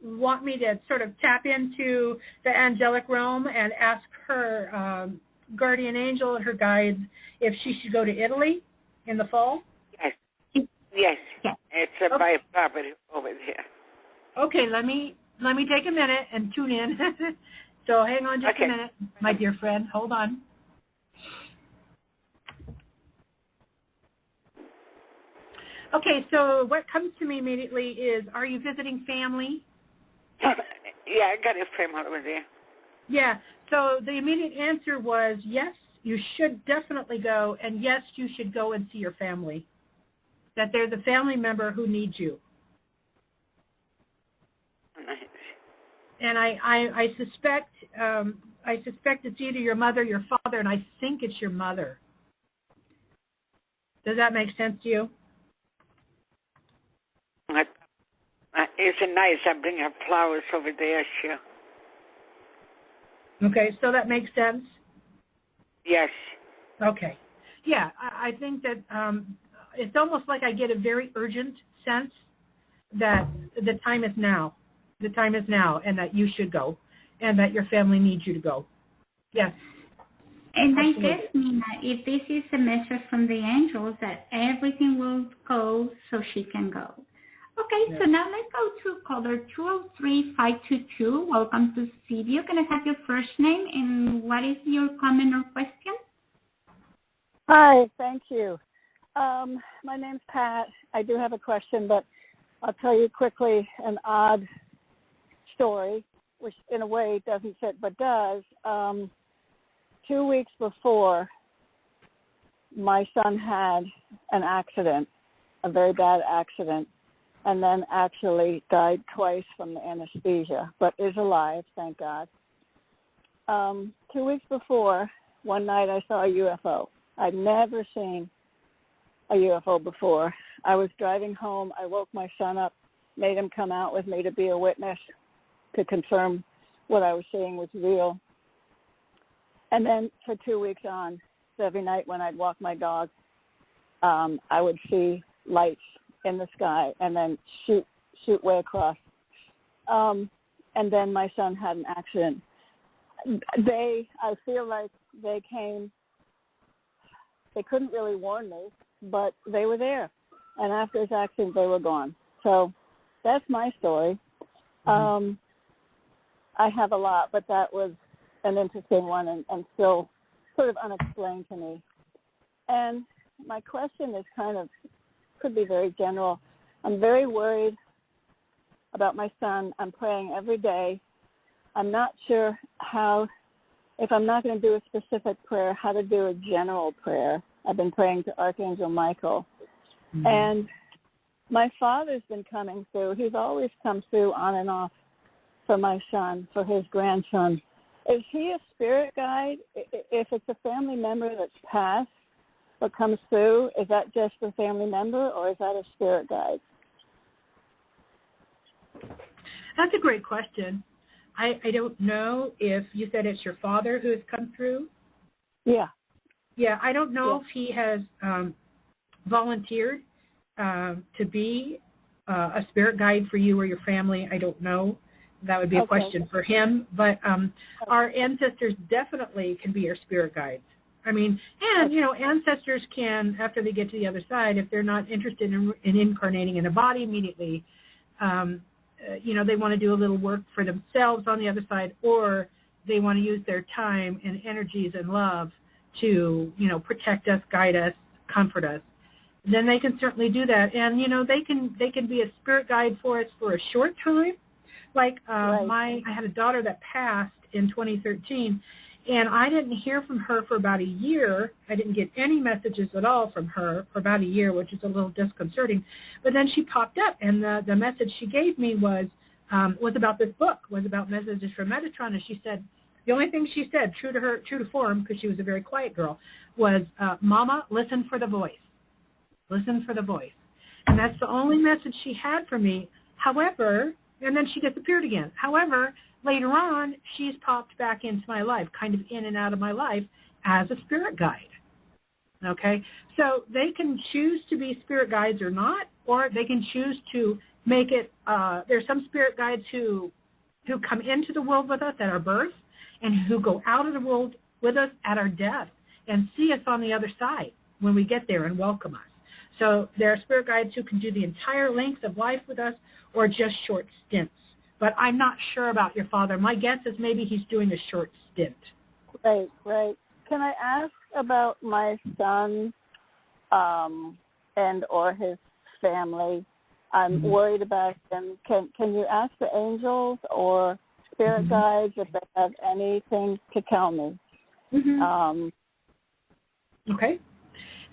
Speaker 3: want me to sort of tap into the angelic realm and ask her guardian angel and her guides if she should go to Italy in the fall?
Speaker 5: Yes. It's buy a property over there.
Speaker 3: Okay, let me take a minute and tune in. So hang on just a minute, my dear friend. Hold on. Okay, so what comes to me immediately is, are you visiting family?
Speaker 5: Yeah, I got a family over there.
Speaker 3: Yeah, so the immediate answer was yes, you should definitely go, and yes, you should go and see your family. that there's a family member who needs you. And I suspect it's either your mother or your father, and I think it's your mother. Does that make sense to you?
Speaker 5: It's nice. I bring her flowers over there, sure.
Speaker 3: Okay, so that makes sense?
Speaker 5: Yes.
Speaker 3: Okay. Yeah, I think that it's almost like I get a very urgent sense that the time is now. The time is now, and that you should go, and that your family needs you to go. Yes.
Speaker 2: And
Speaker 3: Absolutely.
Speaker 2: I guess, Nina, if this is a message from the angels, that everything will go so she can go. Okay,
Speaker 3: Yeah.
Speaker 2: so now let's go to caller 203-522. Welcome to studio. Can I have your first name and what is your comment or question?
Speaker 6: Hi, thank you. My name's Pat. I do have a question, but I'll tell you quickly an odd story, which in a way doesn't fit but does. 2 weeks before, my son had an accident, a very bad accident, and then actually died twice from the anesthesia, but is alive, thank God. 2 weeks before, one night I saw a UFO. I'd never seen a UFO before. I was driving home. I woke my son up, made him come out with me to be a witness to confirm what I was seeing was real. And then for 2 weeks on, every night when I'd walk my dog, I would see lights in the sky and then shoot way across. And then my son had an accident. I feel like they came. They couldn't really warn me, but they were there. And after his accident, they were gone. So that's my story. I have a lot, but that was an interesting one and still sort of unexplained to me. And my question is could be very general. I'm very worried about my son. I'm praying every day. I'm not sure if I'm not going to do a specific prayer, how to do a general prayer. I've been praying to Archangel Michael. Mm-hmm. And my father's been coming through. He's always come through on and off for my son, for his grandson. Is he a spirit guide? If it's a family member that's passed but comes through, is that just a family member or is that a spirit guide?
Speaker 3: That's a great question. I don't know if you said it's your father who has come through.
Speaker 6: Yeah.
Speaker 3: Yeah, I don't know if he has volunteered to be a spirit guide for you or your family. I don't know. That would be a question for him. But our ancestors definitely can be our spirit guides. I mean, and, ancestors can, after they get to the other side, if they're not interested in incarnating in a body immediately, they want to do a little work for themselves on the other side, or they want to use their time and energies and love to, protect us, guide us, comfort us. Then they can certainly do that. And, they can be a spirit guide for us for a short time. Like I had a daughter that passed in 2013, and I didn't hear from her for about a year. I didn't get any messages at all from her for about a year, which is a little disconcerting. But then she popped up, and the message she gave me was about this book, was about Messages from Metatron. And she said, the only thing she said, true to form, because she was a very quiet girl, was, Mama, listen for the voice. Listen for the voice. And that's the only message she had for me. However, and then she disappeared again. However, later on, she's popped back into my life, kind of in and out of my life as a spirit guide. Okay? So they can choose to be spirit guides or not, or they can choose to make it, there's some spirit guides who come into the world with us at our birth and who go out of the world with us at our death and see us on the other side when we get there and welcome us. So there are spirit guides who can do the entire length of life with us or just short stints. But I'm not sure about your father. My guess is maybe he's doing a short stint.
Speaker 6: Right. Can I ask about my son and or his family? I'm worried about him. Can you ask the angels or spirit guides if they have anything to tell me?
Speaker 3: Okay.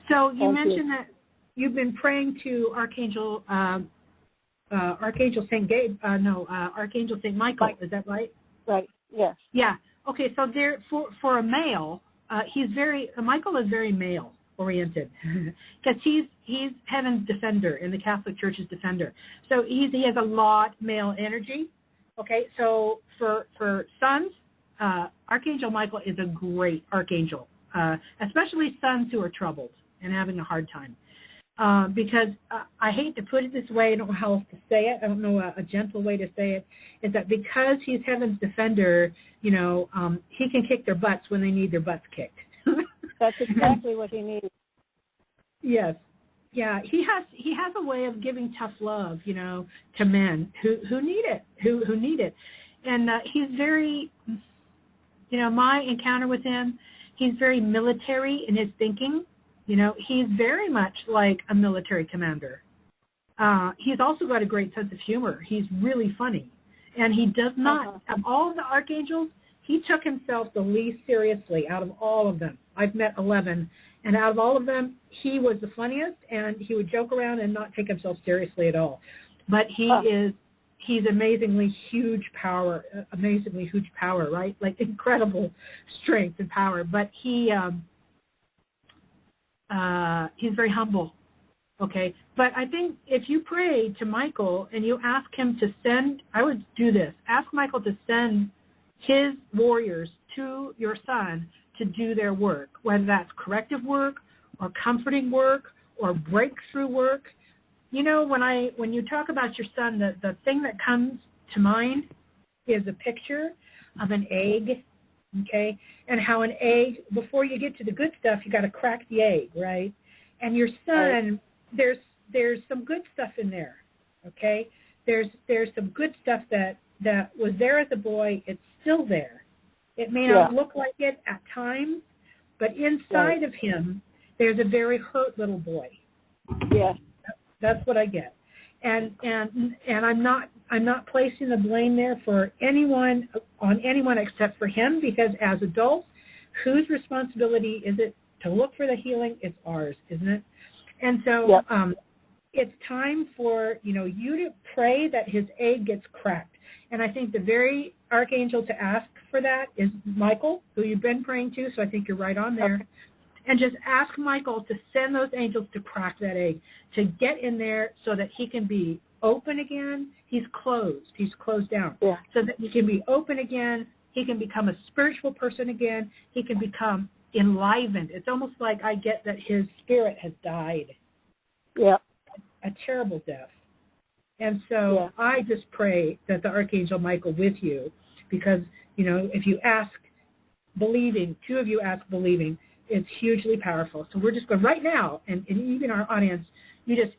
Speaker 3: So you mentioned that you've been praying to Archangel Archangel Archangel Saint Michael. Is that right?
Speaker 6: Right. Yes.
Speaker 3: Yeah. Okay. So there, for a male, Michael is very male oriented because he's heaven's defender and the Catholic Church's defender. So he has a lot male energy. Okay. So for sons, Archangel Michael is a great archangel, especially sons who are troubled and having a hard time. Because I hate to put it this way, I don't know how else to say it, I don't know a gentle way to say it, is that because he's heaven's defender, he can kick their butts when they need their butts kicked.
Speaker 6: That's exactly what he needs.
Speaker 3: Yes. Yeah, he has a way of giving tough love, to men who need it, who need it. And he's very, my encounter with him, he's very military in his thinking. He's very much like a military commander. He's also got a great sense of humor. He's really funny. And he does not, of all of the archangels, he took himself the least seriously out of all of them. I've met 11, and out of all of them, he was the funniest, and he would joke around and not take himself seriously at all. But he's amazingly huge power, right? Like incredible strength and power. But he's very humble, okay? But I think if you pray to Michael and you ask him to send, I would do this, ask Michael to send his warriors to your son to do their work, whether that's corrective work or comforting work or breakthrough work. When you talk about your son, the thing that comes to mind is a picture of an egg, okay, and how an egg, before you get to the good stuff, you got to crack the egg, right? And your son, there's some good stuff in there, okay? There's some good stuff that was there as a boy. It's still there. It may not look like it at times, but inside of him, there's a very hurt little boy.
Speaker 6: Yeah,
Speaker 3: that's what I get, and I'm not placing the blame there for anyone except for him, because as adults, whose responsibility is it to look for the healing? It's ours, isn't it? And so it's time for you to pray that his egg gets cracked. And I think the very archangel to ask for that is Michael, who you've been praying to, so I think you're right on there. And just ask Michael to send those angels to crack that egg, to get in there so that he can be open again. He's closed down. Yeah. So that he can be open again, he can become a spiritual person again, he can become enlivened. It's almost like I get that his spirit has died.
Speaker 6: Yeah.
Speaker 3: A terrible death. And so I just pray that the Archangel Michael with you, because, if you ask believing, two of you ask believing, it's hugely powerful. So we're just going right now, and even our audience, you just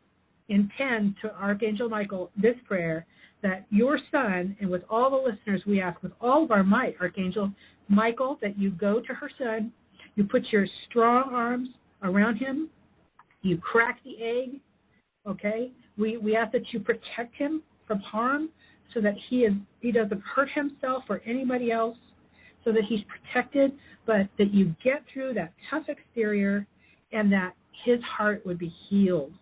Speaker 3: intend to Archangel Michael this prayer, that your son, and with all the listeners we ask with all of our might, Archangel Michael, that you go to her son, you put your strong arms around him, you crack the egg, okay? We ask that you protect him from harm so that he doesn't hurt himself or anybody else, so that he's protected, but that you get through that tough exterior and that his heart would be healed.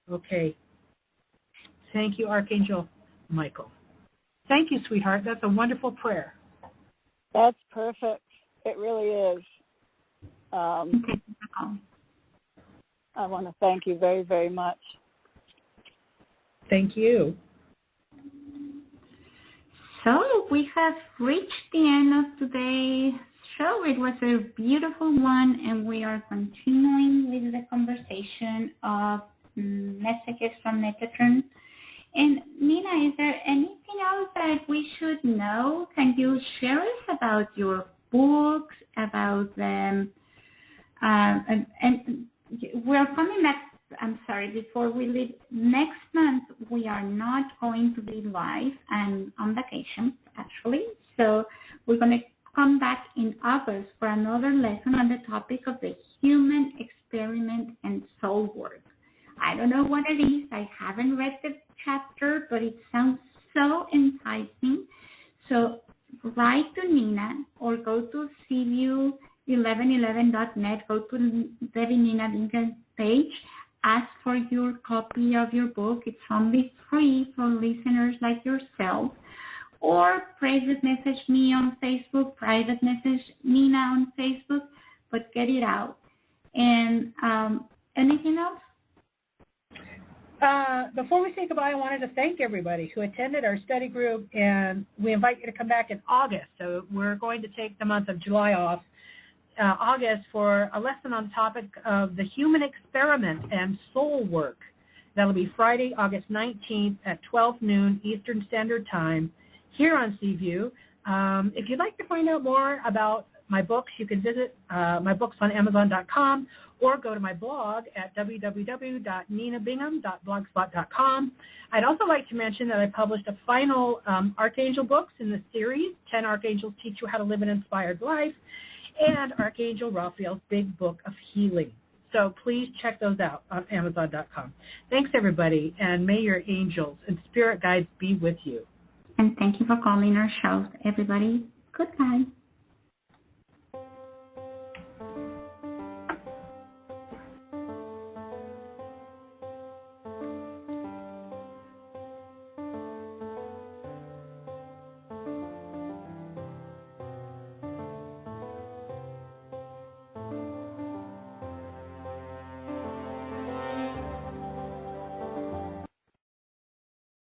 Speaker 3: Okay. Thank you, Archangel Michael. Thank you, sweetheart. That's a wonderful prayer.
Speaker 6: That's perfect. It really is. I want to thank you very, very much.
Speaker 3: Thank you.
Speaker 2: So we have reached the end of today's show. It was a beautiful one, and we are continuing with the conversation of Messages from Metatron. And Nina, is there anything else that we should know? Can you share us about your books, about them? And we're coming back. I'm sorry, before we leave, next month we are not going to be live and on vacation, actually. So we're going to come back in August for another lesson on the topic of the human experiment and soul work. I don't know what it is. I haven't read the chapter, but it sounds so enticing. So write to Nina or go to CView1111.net, go to Devi Nina Bingham page, ask for your copy of your book. It's only free for listeners like yourself. Or private message me on Facebook, private message Nina on Facebook, but get it out. And anything else?
Speaker 3: Before we say goodbye, I wanted to thank everybody who attended our study group, and we invite you to come back in August. So we're going to take the month of July off, August, for a lesson on the topic of the human experiment and soul work. That'll be Friday, August 19th at 12 noon Eastern Standard Time here on Seaview. If you'd like to find out more about my books, you can visit my books on Amazon.com or go to my blog at www.ninabingham.blogspot.com. I'd also like to mention that I published a final Archangel books in the series, 10 Archangels Teach You How to Live an Inspired Life, and Archangel Raphael's Big Book of Healing. So please check those out on Amazon.com. Thanks, everybody, and may your angels and spirit guides be with you.
Speaker 2: And thank you for calling our show, everybody. Goodbye.